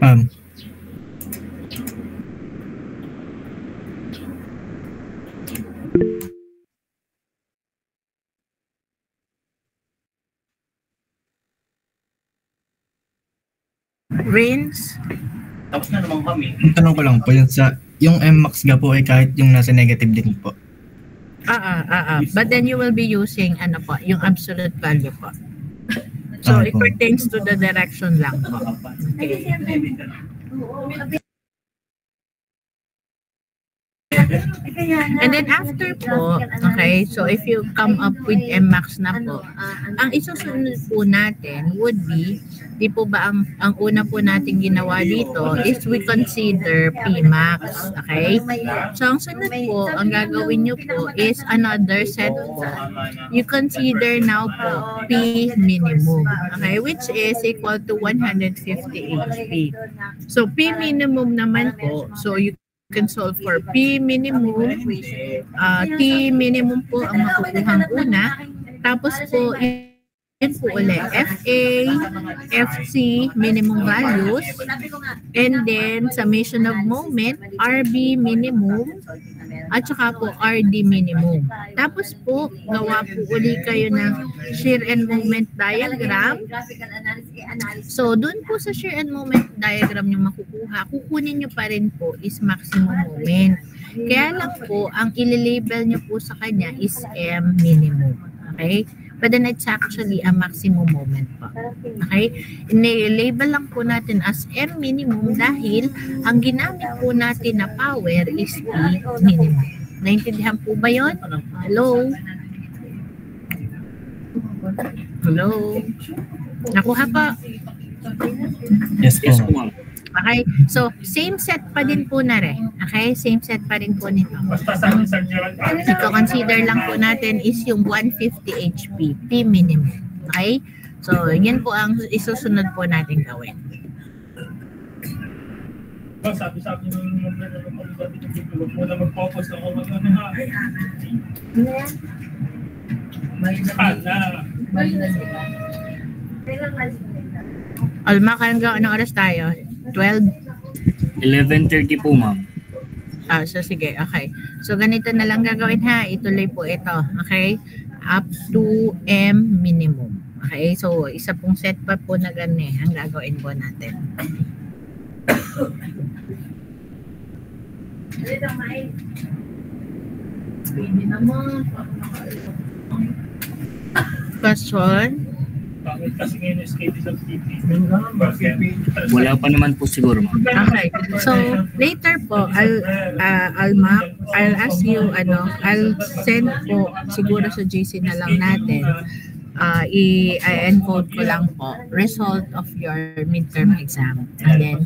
Ma'am, Rinse. tapos na naman kami. Ang tanong ko lang po, yung MMAX ga po ay kahit yung nasa negative din po. But then you will be using ano po, yung absolute value po. So it pertains to the direction lang po. Okay. And then after po, okay, so if you come up with MMAX na po, ang isusunod po natin would be, di po ba ang una po natin ginawa dito is we consider Pmax, okay? So ang sunod po, ang gagawin nyo po is another set po. You consider now po P minimum, okay, which is equal to 150 HP. So P minimum naman po, so you can solve for P minimum, T minimum po ang makukuhang una, tapos po yun po ulit, FA, FC, minimum values, and then summation of moment, RB minimum, at saka po RD minimum. Tapos po, gawa po uli kayo ng shear and moment diagram. So, dun po sa shear and moment diagram nyo makukuha, kukunin nyo pa rin po is maximum moment. Kaya lang po, ang ililabel nyo po sa kanya is M minimum. Okay? but then it's actually a maximum moment po. Okay? Label lang po natin as M minimum dahil ang ginamit po natin na power is E minimum. Naintindihan po ba yun? Hello? Hello? Nakuha po. Yes po. Yes po ma'am. Okay? So, same set pa din po na rin. Okay? Same set pa rin po nito. Ang i-consider lang po natin is yung 150 HP, P minimum. Okay? So, yan po ang isusunod po natin gawin. Sabi-sabi nung mo na mag-focus na ako mag-ano ha. Alma, anong oras tayo? 12? 11:30 po ma'am. So sige, okay. So ganito na lang gagawin ha. Ituloy po ito. Okay? Up to M minimum. Okay? So isa pong set pa po na ganun ang gagawin po natin. Question? Bakit kasi ngayon SKT sa PP? Wala pa naman po siguro ma'am. Okay. So later po I'll ask you I'll send po siguro sa GC na lang natin. I-encode ko lang po result of your midterm exam. And then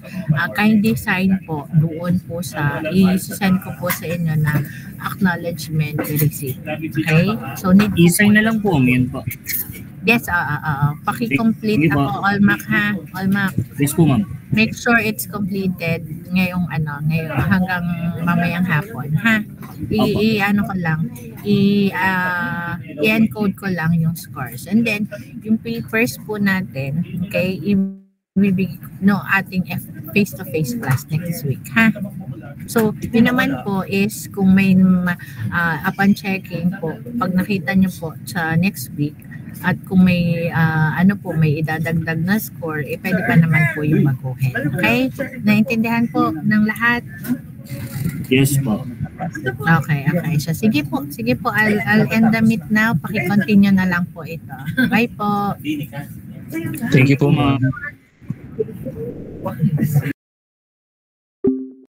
kindly sign po doon po sa i-send ko po sa inyo na acknowledgement receipt. Okay? So need I-sign na lang po yun po. Yes, paki-complete Sige na po. po, Almac ha. Almac, Yes po ma'am. make sure it's completed ngayong hanggang mamayang hapon, ha? I-encode ko lang yung scores. And then, yung papers po natin, okay, ating face-to-face class next week, ha? So, yun naman po is kung may upon checking po, pag nakita nyo po sa next week, at kung may may idadagdag na score, pwede pa naman po yung mag-go-ahead. Okay? Naintindihan po ng lahat? Yes po. Okay. So, sige po, I'll end the meet now. Paki-continue na lang po ito. Bye po. Thank you po ma'am.